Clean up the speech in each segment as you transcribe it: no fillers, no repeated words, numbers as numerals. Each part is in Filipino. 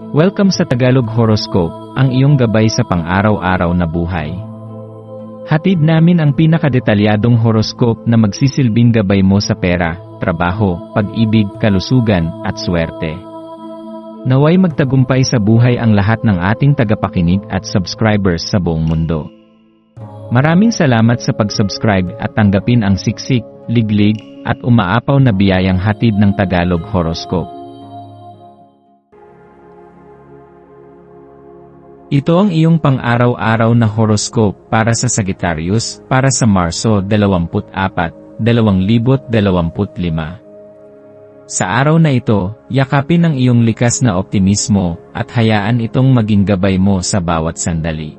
Welcome sa Tagalog Horoscope, ang iyong gabay sa pang-araw-araw na buhay. Hatid namin ang pinakadetalyadong horoscope na magsisilbing gabay mo sa pera, trabaho, pag-ibig, kalusugan, at swerte. Naway magtagumpay sa buhay ang lahat ng ating tagapakinig at subscribers sa buong mundo. Maraming salamat sa pag-subscribe at tanggapin ang siksik, liglig, at umaapaw na biyayang hatid ng Tagalog Horoscope. Ito ang iyong pang-araw-araw na horoscope para sa Sagittarius para sa Marso 24, 2025. Sa araw na ito, yakapin ang iyong likas na optimismo at hayaan itong maging gabay mo sa bawat sandali.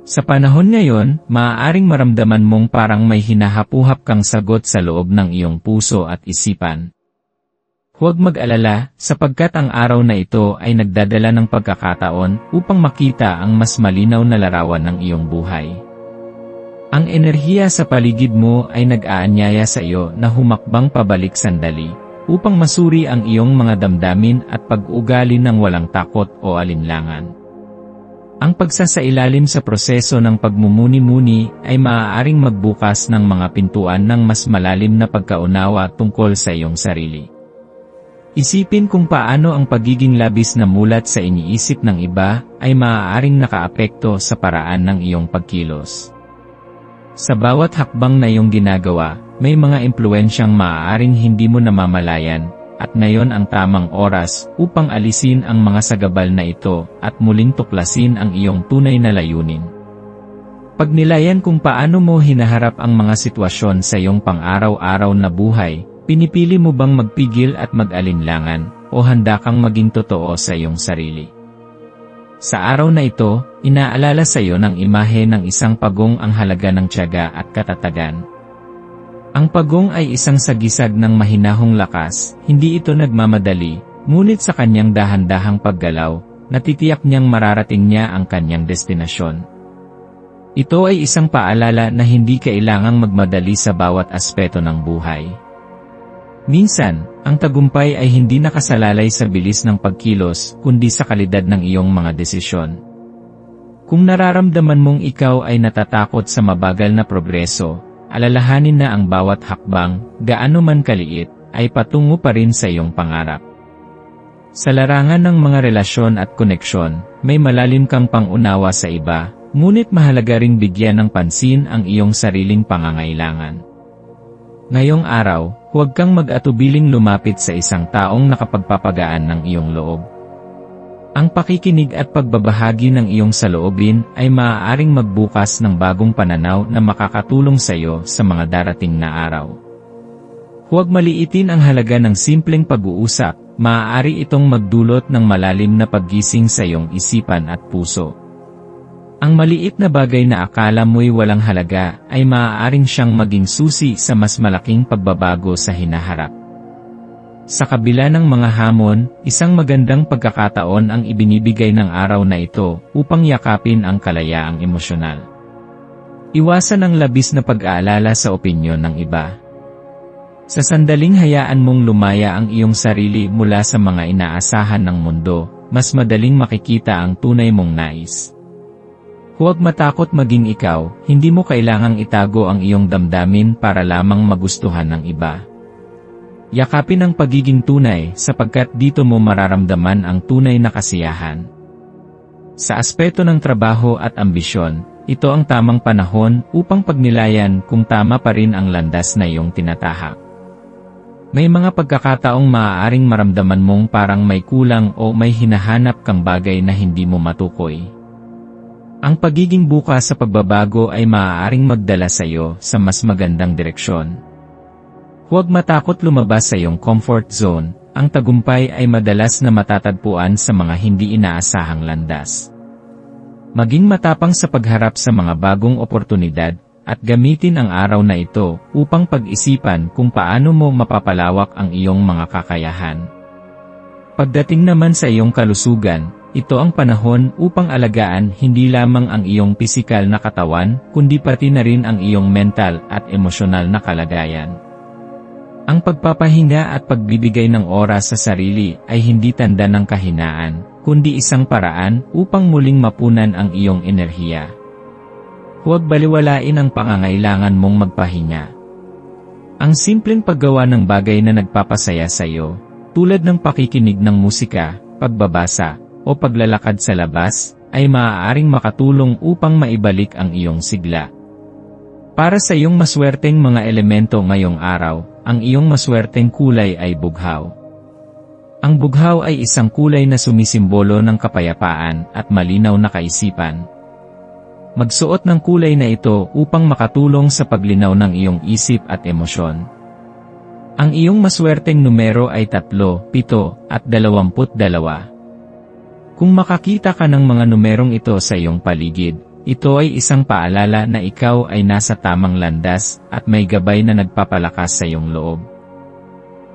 Sa panahon ngayon, maaaring maramdaman mong parang may hinahapuhap kang sagot sa loob ng iyong puso at isipan. Huwag mag-alala, sapagkat ang araw na ito ay nagdadala ng pagkakataon upang makita ang mas malinaw na larawan ng iyong buhay. Ang enerhiya sa paligid mo ay nag-aanyaya sa iyo na humakbang pabalik sandali, upang masuri ang iyong mga damdamin at pag-ugali ng walang takot o alinlangan. Ang pagsasailalim sa proseso ng pagmumuni-muni ay maaaring magbukas ng mga pintuan ng mas malalim na pagkaunawa tungkol sa iyong sarili. Isipin kung paano ang pagiging labis na mulat sa iniisip ng iba ay maaaring nakaapekto sa paraan ng iyong pagkilos. Sa bawat hakbang na iyong ginagawa, may mga impluensyang maaaring hindi mo namamalayan, at ngayon ang tamang oras upang alisin ang mga sagabal na ito at muling tuklasin ang iyong tunay na layunin. Pagnilayan kung paano mo hinaharap ang mga sitwasyon sa iyong pang-araw-araw na buhay. Pinipili mo bang magpigil at mag-alinlangan, o handa kang maging totoo sa iyong sarili? Sa araw na ito, inaalala sa iyo ng imahe ng isang pagong ang halaga ng tiyaga at katatagan. Ang pagong ay isang sagisag ng mahinahong lakas, hindi ito nagmamadali, ngunit sa kanyang dahan-dahang paggalaw, natitiyak niyang mararating niya ang kanyang destinasyon. Ito ay isang paalala na hindi kailangang magmadali sa bawat aspeto ng buhay. Minsan, ang tagumpay ay hindi nakasalalay sa bilis ng pagkilos, kundi sa kalidad ng iyong mga desisyon. Kung nararamdaman mong ikaw ay natatakot sa mabagal na progreso, alalahanin na ang bawat hakbang, gaano man kaliit, ay patungo pa rin sa iyong pangarap. Sa larangan ng mga relasyon at koneksyon, may malalim kang pangunawa sa iba, ngunit mahalaga ring bigyan ng pansin ang iyong sariling pangangailangan. Ngayong araw, huwag kang mag-atubiling lumapit sa isang taong nakapagpapagaan ng iyong loob. Ang pakikinig at pagbabahagi ng iyong saloobin ay maaaring magbukas ng bagong pananaw na makakatulong sa iyo sa mga darating na araw. Huwag maliitin ang halaga ng simpleng pag-uusap, maaari itong magdulot ng malalim na paggising sa iyong isipan at puso. Ang maliit na bagay na akala mo'y walang halaga ay maaaring siyang maging susi sa mas malaking pagbabago sa hinaharap. Sa kabila ng mga hamon, isang magandang pagkakataon ang ibinibigay ng araw na ito upang yakapin ang kalayaang emosyonal. Iwasan ang labis na pag-aalala sa opinyon ng iba. Sa sandaling hayaan mong lumaya ang iyong sarili mula sa mga inaasahan ng mundo, mas madaling makikita ang tunay mong nais. Huwag matakot maging ikaw, hindi mo kailangang itago ang iyong damdamin para lamang magustuhan ng iba. Yakapin ang pagiging tunay sapagkat dito mo mararamdaman ang tunay na kasiyahan. Sa aspeto ng trabaho at ambisyon, ito ang tamang panahon upang pagnilayan kung tama pa rin ang landas na iyong tinatahak. May mga pagkakataong maaaring maramdaman mong parang may kulang o may hinahanap kang bagay na hindi mo matukoy. Ang pagiging bukas sa pagbabago ay maaaring magdala sa iyo sa mas magandang direksyon. Huwag matakot lumabas sa iyong comfort zone, ang tagumpay ay madalas na matatagpuan sa mga hindi inaasahang landas. Maging matapang sa pagharap sa mga bagong oportunidad, at gamitin ang araw na ito upang pag-isipan kung paano mo mapapalawak ang iyong mga kakayahan. Pagdating naman sa iyong kalusugan, ito ang panahon upang alagaan hindi lamang ang iyong pisikal na katawan, kundi pati na rin ang iyong mental at emosyonal na kalagayan. Ang pagpapahinga at pagbibigay ng oras sa sarili ay hindi tanda ng kahinaan, kundi isang paraan upang muling mapunan ang iyong enerhiya. Huwag baliwalain ang pangangailangan mong magpahinga. Ang simpleng paggawa ng bagay na nagpapasaya sa iyo, tulad ng pakikinig ng musika, pagbabasa, o paglalakad sa labas, ay maaaring makatulong upang maibalik ang iyong sigla. Para sa iyong maswerteng mga elemento ngayong araw, ang iyong maswerteng kulay ay bughaw. Ang bughaw ay isang kulay na sumisimbolo ng kapayapaan at malinaw na kaisipan. Magsuot ng kulay na ito upang makatulong sa paglinaw ng iyong isip at emosyon. Ang iyong maswerteng numero ay 3, 7, at 22. Kung makakita ka ng mga numerong ito sa iyong paligid, ito ay isang paalala na ikaw ay nasa tamang landas at may gabay na nagpapalakas sa iyong loob.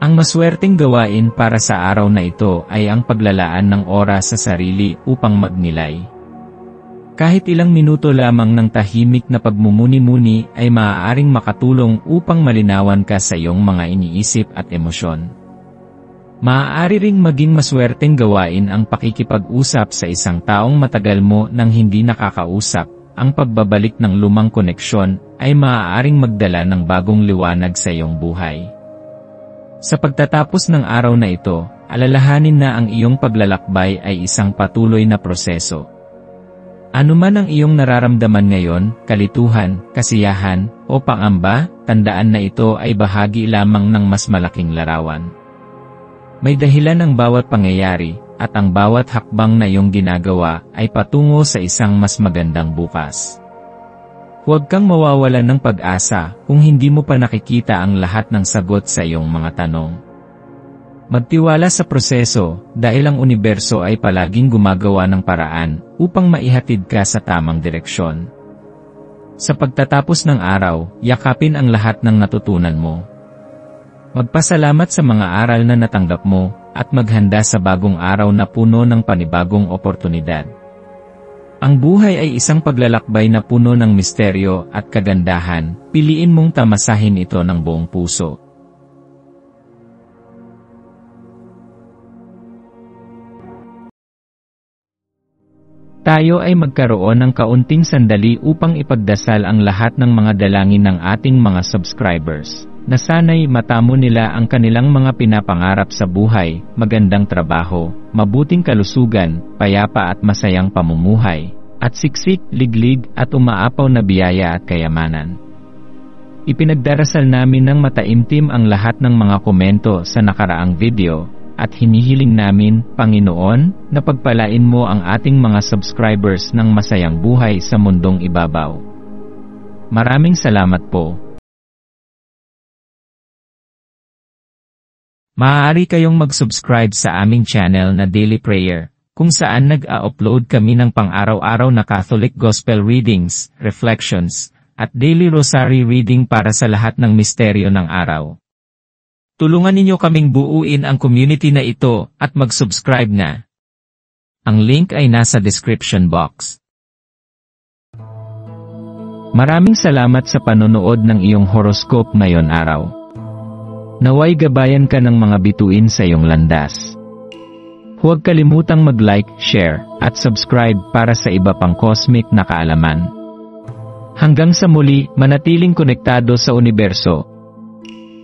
Ang maswerteng gawain para sa araw na ito ay ang paglalaan ng oras sa sarili upang magnilay. Kahit ilang minuto lamang ng tahimik na pagmumuni-muni ay maaaring makatulong upang malinawan ka sa iyong mga iniisip at emosyon. Maaari ring maging maswerteng gawain ang pakikipag-usap sa isang taong matagal mo nang hindi nakakausap. Ang pagbabalik ng lumang koneksyon ay maaaring magdala ng bagong liwanag sa iyong buhay. Sa pagtatapos ng araw na ito, alalahanin na ang iyong paglalakbay ay isang patuloy na proseso. Ano man ang iyong nararamdaman ngayon, kalituhan, kasiyahan, o pangamba, tandaan na ito ay bahagi lamang ng mas malaking larawan. May dahilan ang bawat pangyayari, at ang bawat hakbang na iyong ginagawa ay patungo sa isang mas magandang bukas. Huwag kang mawawalan ng pag-asa kung hindi mo pa nakikita ang lahat ng sagot sa iyong mga tanong. Magtiwala sa proseso, dahil ang universo ay palaging gumagawa ng paraan upang maihatid ka sa tamang direksyon. Sa pagtatapos ng araw, yakapin ang lahat ng natutunan mo. Magpasalamat sa mga aral na natanggap mo, at maghanda sa bagong araw na puno ng panibagong oportunidad. Ang buhay ay isang paglalakbay na puno ng misteryo at kagandahan, piliin mong tamasahin ito ng buong puso. Tayo ay magkaroon ng kaunting sandali upang ipagdasal ang lahat ng mga dalangin ng ating mga subscribers, na sana'y matamo nila ang kanilang mga pinapangarap sa buhay, magandang trabaho, mabuting kalusugan, payapa at masayang pamumuhay, at siksik, liglig at umaapaw na biyaya at kayamanan. Ipinagdarasal namin ng mataimtim ang lahat ng mga komento sa nakaraang video, at hinihiling namin, Panginoon, na pagpalain mo ang ating mga subscribers ng masayang buhay sa mundong ibabaw. Maraming salamat po. Maaari kayong mag-subscribe sa aming channel na Daily Prayer, kung saan nag-a-upload kami ng pang-araw-araw na Catholic Gospel Readings, Reflections, at Daily Rosary Reading para sa lahat ng misteryo ng araw. Tulungan ninyo kaming buuin ang community na ito at mag-subscribe na. Ang link ay nasa description box. Maraming salamat sa panonood ng iyong horoscope ngayon araw. Naway gabayan ka ng mga bituin sa iyong landas. Huwag kalimutang mag-like, share, at subscribe para sa iba pang cosmic na kaalaman. Hanggang sa muli, manatiling konektado sa universo.